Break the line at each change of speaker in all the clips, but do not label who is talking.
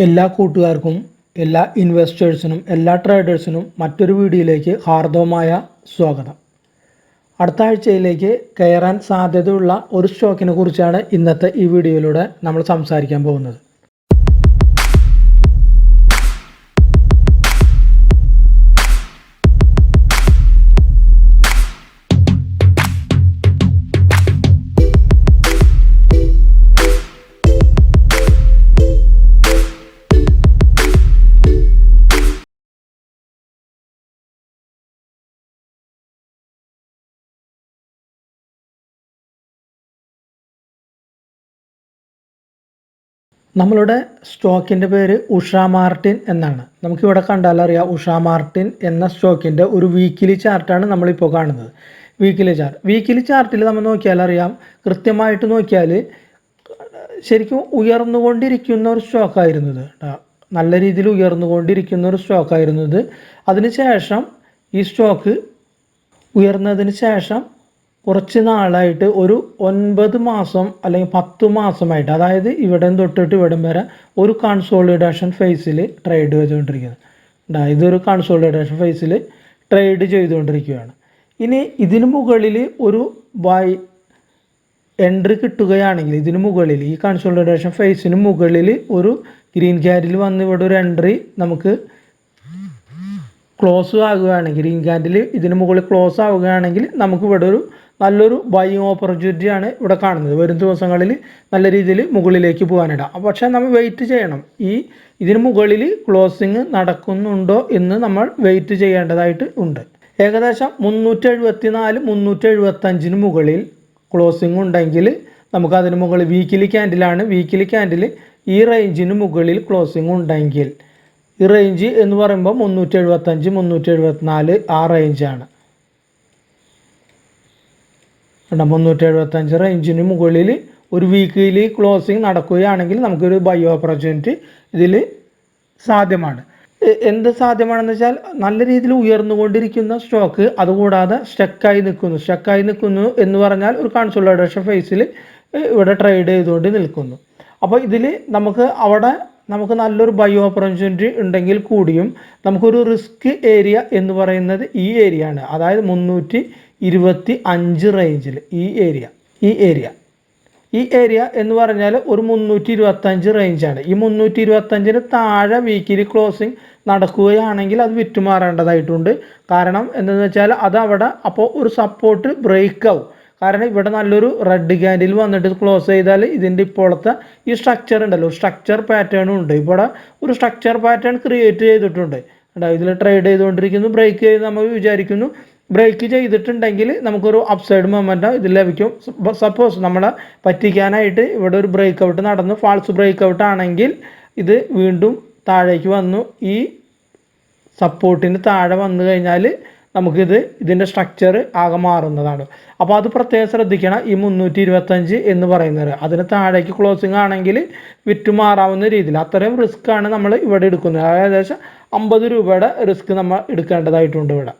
എല്ലാ കൂട്ടുകാർക്കും എല്ലാ ഇൻവെസ്റ്റേഴ്സിനും എല്ലാ ട്രേഡേഴ്സിനും മറ്റൊരു വീഡിയോയിലേക്ക് ഹാർദവമായ സ്വാഗതം. അടുത്ത ആഴ്ചയിലേക്ക് കയറാൻ സാധ്യതയുള്ള ഒരു സ്റ്റോക്കിനെ കുറിച്ചാണ് ഇന്നത്തെ ഈ വീഡിയോയിലൂടെ നമ്മൾ സംസാരിക്കാൻ പോകുന്നത്. നമ്മളുടെ സ്റ്റോക്കിൻ്റെ പേര് ഉഷ മാർട്ടിൻ എന്നാണ്. നമുക്കിവിടെ കണ്ടാലറിയാം ഉഷ മാർട്ടിൻ എന്ന സ്റ്റോക്കിൻ്റെ ഒരു വീക്കിലി ചാർട്ടാണ് നമ്മളിപ്പോൾ കാണുന്നത്. വീക്കിലി ചാർട്ടിൽ നമ്മൾ നോക്കിയാലറിയാം, കൃത്യമായിട്ട് നോക്കിയാൽ ശരിക്കും ഉയർന്നുകൊണ്ടിരിക്കുന്ന ഒരു സ്റ്റോക്കായിരുന്നത്, നല്ല രീതിയിൽ ഉയർന്നുകൊണ്ടിരിക്കുന്ന ഒരു സ്റ്റോക്കായിരുന്നത്. അതിനുശേഷം ഈ സ്റ്റോക്ക് ഉയർന്നതിന് ശേഷം കുറച്ച് നാളായിട്ട് ഒരു 9 മാസം അല്ലെങ്കിൽ 10 മാസമായിട്ട്, അതായത് ഇവിടെ തൊട്ടിട്ട് ഇവിടം വരെ ഒരു കൺസോളിഡേഷൻ ഫേസിൽ ട്രേഡ് ചെയ്തുകൊണ്ടിരിക്കുന്നത്. ഇതൊരു കൺസോളിഡേഷൻ ഫേസിൽ ട്രേഡ് ചെയ്തുകൊണ്ടിരിക്കുകയാണ്. ഇനി ഇതിന് മുകളിൽ ഒരു ബൈ എൻട്രി കിട്ടുകയാണെങ്കിൽ, ഇതിന് മുകളിൽ ഈ കൺസോളിഡേഷൻ ഫേസിന് മുകളിൽ ഒരു ഗ്രീൻ ക്യാൻഡിൽ വന്ന് ഇവിടെ ഒരു എൻട്രി നമുക്ക് ക്ലോസ് ആകുകയാണെങ്കിൽ, ഗ്രീൻ ക്യാൻഡിൽ ഇതിന് മുകളിൽ ക്ലോസ് ആവുകയാണെങ്കിൽ നമുക്ക് ഇവിടെ ഒരു നല്ലൊരു ബൈയിങ് ഓപ്പർച്യൂണിറ്റിയാണ് ഇവിടെ കാണുന്നത്. വരും ദിവസങ്ങളിൽ നല്ല രീതിയിൽ മുകളിലേക്ക് പോകാനിടാം. പക്ഷേ നമ്മൾ വെയിറ്റ് ചെയ്യണം. ഇതിന് മുകളിൽ ക്ലോസിങ് നടക്കുന്നുണ്ടോ എന്ന് നമ്മൾ വെയിറ്റ് ചെയ്യേണ്ടതായിട്ട് ഉണ്ട്. ഏകദേശം 374 375 മുകളിൽ ക്ലോസിങ് ഉണ്ടെങ്കിൽ നമുക്ക് അതിന് മുകളിൽ വീക്കിലി ക്യാൻഡിൽ ഈ റേഞ്ചിന് മുകളിൽ ക്ലോസിങ് ഉണ്ടെങ്കിൽ, ഈ റേഞ്ച് എന്ന് പറയുമ്പോൾ 375 374 ആ റേഞ്ചാണ്. 375 റേഞ്ചിന് മുകളിൽ ഒരു വീക്കിലി ക്ലോസിങ് നടക്കുകയാണെങ്കിൽ നമുക്കൊരു ബൈ ഓപ്പർച്യൂണിറ്റി ഇതിൽ സാധ്യമാണ്. എന്ത് സാധ്യമാണെന്ന് വെച്ചാൽ, നല്ല രീതിയിൽ ഉയർന്നുകൊണ്ടിരിക്കുന്ന സ്റ്റോക്ക്, അതുകൂടാതെ സ്റ്റക്കായി നിൽക്കുന്നു എന്ന് പറഞ്ഞാൽ ഒരു കൺസോളിഡേഷൻ ഫേസിൽ ഇവിടെ ട്രേഡ് ചെയ്തുകൊണ്ട് നിൽക്കുന്നു. അപ്പോൾ ഇതിൽ നമുക്ക് നല്ലൊരു ബൈ ഓപ്പർച്യൂണിറ്റി ഉണ്ടെങ്കിൽ കൂടിയും നമുക്കൊരു റിസ്ക് ഏരിയ എന്ന് പറയുന്നത് ഈ ഏരിയ ആണ്. അതായത് 325 റേഞ്ചിൽ ഈ ഏരിയ എന്ന് പറഞ്ഞാൽ ഒരു 325 റേഞ്ചാണ്. ഈ 325 താഴെ വീക്കിലി ക്ലോസിങ് നടക്കുകയാണെങ്കിൽ അത് വിറ്റുമാറേണ്ടതായിട്ടുണ്ട്. കാരണം എന്തെന്ന് വെച്ചാൽ അത് അവിടെ അപ്പോൾ ഒരു സപ്പോർട്ട് ബ്രേക്ക് ആവും. കാരണം ഇവിടെ നല്ലൊരു റെഡ് ക്യാൻഡിൽ വന്നിട്ട് ക്ലോസ് ചെയ്താൽ ഇതിൻ്റെ ഇപ്പോഴത്തെ ഈ സ്ട്രക്ചർ ഉണ്ടല്ലോ, സ്ട്രക്ചർ പാറ്റേണും ഉണ്ട്. ഇവിടെ ഒരു സ്ട്രക്ചർ പാറ്റേൺ ക്രിയേറ്റ് ചെയ്തിട്ടുണ്ട്. ഇതിൽ ട്രേഡ് ചെയ്തുകൊണ്ടിരിക്കുന്നു, ബ്രേക്ക് ചെയ്ത് നമ്മൾ വിചാരിക്കുന്നു. ബ്രേക്ക് ചെയ്തിട്ടുണ്ടെങ്കിൽ നമുക്കൊരു അപ്സൈഡ് മൊമെൻറ്റം ഇതിൽ ലഭിക്കും. സപ്പോസ് നമ്മളെ പറ്റിക്കാനായിട്ട് ഇവിടെ ഒരു ബ്രേക്ക് ഔട്ട് നടന്നു, ഫാൾസ് ബ്രേക്ക് ഔട്ട് ആണെങ്കിൽ ഇത് വീണ്ടും താഴേക്ക് വന്നു, ഈ സപ്പോർട്ടിന് താഴെ വന്നു കഴിഞ്ഞാൽ ഇതിൻ്റെ സ്ട്രക്ചർ ആകെ മാറുന്നതാണ്. അപ്പോൾ അത് പ്രത്യേകം ശ്രദ്ധിക്കണം. ഈ 325 എന്ന് പറയുന്നത് അതിന് താഴേക്ക് ക്ലോസിങ് ആണെങ്കിൽ വിറ്റുമാറാവുന്ന രീതിയിൽ അത്രയും റിസ്ക് ആണ് നമ്മൾ ഇവിടെ എടുക്കുന്നത്. ഏകദേശം 50 രൂപയുടെ റിസ്ക് നമ്മൾ എടുക്കേണ്ടതായിട്ടുണ്ട് ഇവിടെ.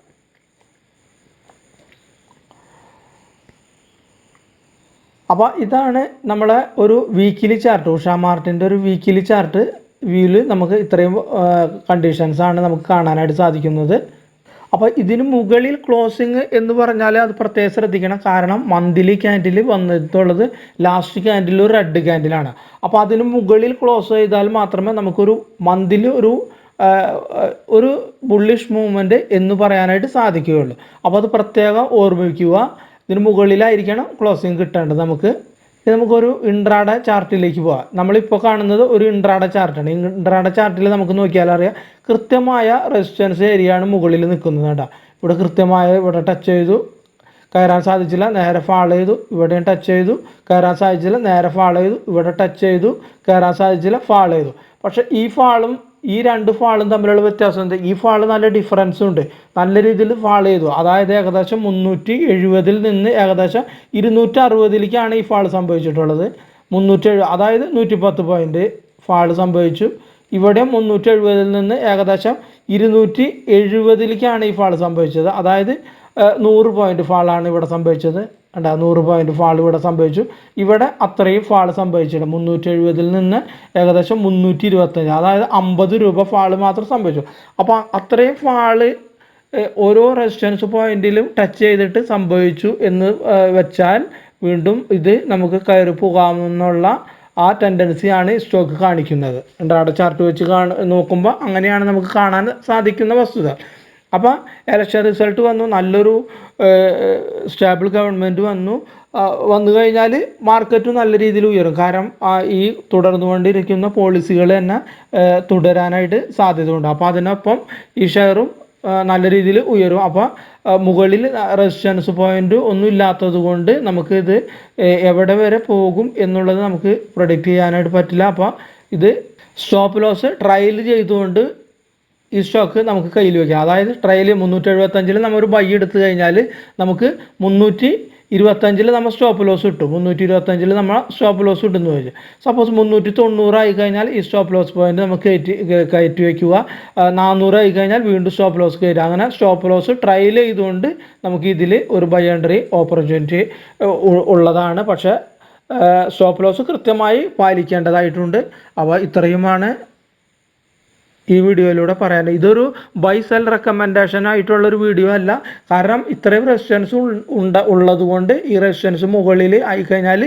അപ്പോൾ ഇതാണ് നമ്മളെ ഒരു വീക്കിലി ചാർട്ട്, ഉഷ മാർട്ടിൻ്റെ ഒരു വീക്കിലി ചാർട്ട് വ്യൂവിൽ നമുക്ക് ഇത്രയും കണ്ടീഷൻസാണ് നമുക്ക് കാണാനായിട്ട് സാധിക്കുന്നത്. അപ്പോൾ ഇതിന് മുകളിൽ ക്ലോസിങ് എന്ന് പറഞ്ഞാൽ അത് പ്രത്യേകം ശ്രദ്ധിക്കണം. കാരണം മന്ത്ലി ക്യാൻഡിൽ വന്നിട്ടുള്ളത് ലാസ്റ്റ് ക്യാൻഡിൽ ഒരു റെഡ് ക്യാൻഡിലാണ്. അപ്പോൾ അതിന് മുകളിൽ ക്ലോസ് ചെയ്താൽ മാത്രമേ നമുക്കൊരു മന്ത്ലി ഒരു ബുള്ളിഷ് മൂവ്മെൻറ്റ് എന്ന് പറയാനായിട്ട് സാധിക്കുകയുള്ളൂ. അപ്പോൾ അത് പ്രത്യേകം ഓർമ്മിക്കുക. ഇതിന് മുകളിലായിരിക്കണം ക്ലോസിങ് കിട്ടേണ്ടത്. നമുക്കൊരു ഇൻട്രാഡേ ചാർട്ടിലേക്ക് പോകാം. നമ്മളിപ്പോൾ കാണുന്നത് ഒരു ഇൻട്രാഡേ ചാർട്ടാണ്. ഈ ഇൻട്രാഡേ ചാർട്ടിൽ നമുക്ക് നോക്കിയാലറിയാം, കൃത്യമായ റെസിസ്റ്റൻസ് ഏരിയയാണ് മുകളിൽ നിൽക്കുന്നത് കേട്ടോ. ഇവിടെ കൃത്യമായ ഇവിടെ ടച്ച് ചെയ്തു, കയറാൻ സാധിച്ചില്ല, നേരെ ഫാൾ ചെയ്തു. ഇവിടെയും ടച്ച് ചെയ്തു, കയറാൻ സാധിച്ചില്ല, നേരെ ഫാൾ ചെയ്തു. ഇവിടെ ടച്ച് ചെയ്തു, കയറാൻ സാധിച്ചില്ല, ഫാൾ ചെയ്തു. പക്ഷേ ഈ രണ്ട് ഫാളും തമ്മിലുള്ള വ്യത്യാസം എന്താ? ഈ ഫാള് നല്ല ഡിഫറൻസും ഉണ്ട്. നല്ല രീതിയിൽ ഫാൾ ചെയ്തു. അതായത് ഏകദേശം 370 നിന്ന് ഏകദേശം 260 ഈ ഫാൾ സംഭവിച്ചിട്ടുള്ളത്. 370, അതായത് 110 പോയിന്റ് ഫാൾ സംഭവിച്ചു. ഇവിടെ 370 നിന്ന് ഏകദേശം 270 ഈ ഫാൾ സംഭവിച്ചത്. അതായത് 100 പോയിന്റ് ഫാളാണ് ഇവിടെ സംഭവിച്ചത്. ഉണ്ടാ 100 പോയിന്റ് ഫാൾ ഇവിടെ സംഭവിച്ചു. ഇവിടെ അത്രയും ഫാൾ സംഭവിച്ചില്ല. 370 നിന്ന് ഏകദേശം 325, അതായത് 50 രൂപ ഫാൾ മാത്രം സംഭവിച്ചു. അപ്പോൾ അത്രയും ഫാള് ഓരോ റെസിസ്റ്റൻസ് പോയിന്റിലും ടച്ച് ചെയ്തിട്ട് സംഭവിച്ചു എന്ന് വെച്ചാൽ വീണ്ടും ഇത് നമുക്ക് കയറി പോകാമെന്നുള്ള ആ ടെൻഡൻസിയാണ് സ്റ്റോക്ക് കാണിക്കുന്നത്. ഇൻട്രാഡേ ചാർട്ട് വെച്ച് നോക്കുമ്പോൾ അങ്ങനെയാണ് നമുക്ക് കാണാൻ സാധിക്കുന്ന വസ്തുത. അപ്പോൾ ഇലക്ഷൻ റിസൾട്ട് വന്നു, നല്ലൊരു സ്റ്റേബിൾ ഗവൺമെൻറ് വന്നു കഴിഞ്ഞാൽ മാർക്കറ്റ് നല്ല രീതിയിൽ ഉയരും. കാരണം ഈ തുടർന്നുകൊണ്ടിരിക്കുന്ന പോളിസികൾ തന്നെ തുടരാനായിട്ട് സാധ്യതയുണ്ട്. അപ്പോൾ അതിനൊപ്പം ഈ ഷെയറും നല്ല രീതിയിൽ ഉയരും. അപ്പോൾ മുകളിൽ റെസിസ്റ്റൻസ് പോയിന്റ് ഒന്നും ഇല്ലാത്തത് കൊണ്ട് നമുക്ക് ഇത് എവിടെ വരെ പോകും എന്നുള്ളത് നമുക്ക് പ്രൊഡിക്റ്റ് ചെയ്യാനായിട്ട് പറ്റില്ല. അപ്പോൾ ഇത് സ്റ്റോപ്പ് ലോസ് ട്രയൽ ചെയ്തുകൊണ്ട് ഈ സ്റ്റോക്ക് നമുക്ക് കയ്യിൽ വയ്ക്കാം. അതായത് ട്രയൽ 375 നമ്മൾ ഒരു ബൈ എടുത്തു കഴിഞ്ഞാൽ നമുക്ക് 325 നമ്മൾ സ്റ്റോപ്പ് ലോസ് കിട്ടും. 325 നമ്മൾ സ്റ്റോപ്പ് ലോസ് കിട്ടുമെന്ന് ചോദിച്ചു. സപ്പോസ് 390 ആയി കഴിഞ്ഞാൽ ഈ സ്റ്റോപ്പ് ലോസ് പോയിന്റ് നമുക്ക് കയറ്റി വയ്ക്കുക. 400 ആയി കഴിഞ്ഞാൽ വീണ്ടും സ്റ്റോപ്പ് ലോസ് കയറ്റുക. അങ്ങനെ സ്റ്റോപ്പ് ലോസ് ട്രയൽ ചെയ്തുകൊണ്ട് നമുക്ക് ഇതിൽ ഒരു ബൈ എൻട്രി ഓപ്പർച്യൂണിറ്റി ഉള്ളതാണ്. പക്ഷേ സ്റ്റോപ്പ് ലോസ് കൃത്യമായി പാലിക്കേണ്ടതായിട്ടുണ്ട്. അപ്പോൾ ഇത്രയുമാണ് ഈ വീഡിയോയിലൂടെ പറയാൻ. ഇതൊരു ബൈ സെൽ റെക്കമെൻഡേഷൻ ആയിട്ടുള്ളൊരു വീഡിയോ അല്ല. കാരണം ഇത്രയും റെസിസ്റ്റൻസ് ഉള്ളതുകൊണ്ട് ഈ റെസിസ്റ്റൻസ് മുകളിൽ ആയിക്കഴിഞ്ഞാൽ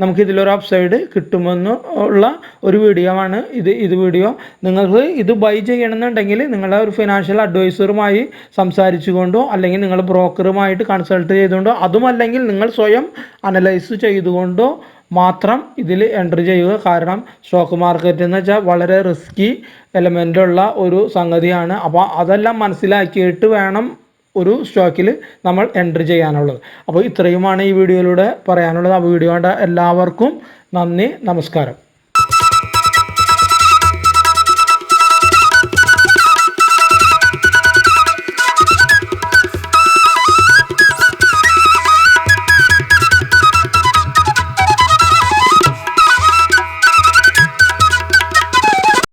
നമുക്ക് ഇതിലൊരു അപ്സൈഡ് കിട്ടുമെന്ന് ഉള്ള ഒരു വീഡിയോ ആണ് ഇത് വീഡിയോ. നിങ്ങൾക്ക് ഇത് ബൈ ചെയ്യണമെന്നുണ്ടെങ്കിൽ നിങ്ങളുടെ ഒരു ഫിനാൻഷ്യൽ അഡ്വൈസറുമായി സംസാരിച്ചുകൊണ്ടോ അല്ലെങ്കിൽ നിങ്ങൾ ബ്രോക്കറുമായിട്ട് കൺസൾട്ട് ചെയ്തുകൊണ്ടോ അതുമല്ലെങ്കിൽ നിങ്ങൾ സ്വയം അനലൈസ് ചെയ്തുകൊണ്ടോ മാത്രം ഇതിൽ എൻട്രി ചെയ്യുക. കാരണം സ്റ്റോക്ക് മാർക്കറ്റ് എന്ന് വെച്ചാൽ വളരെ റിസ്കി എലമെൻ്റുള്ള ഒരു സംഗതിയാണ്. അപ്പോൾ അതെല്ലാം മനസ്സിലാക്കിയിട്ട് വേണം ഒരു സ്റ്റോക്കിൽ നമ്മൾ എൻട്രി ചെയ്യാനുള്ളത്. അപ്പോൾ ഇത്രയുമാണ് ഈ വീഡിയോയിലൂടെ പറയാനുള്ളത്. ആ വീഡിയോ കണ്ട എല്ലാവർക്കും നന്ദി, നമസ്കാരം.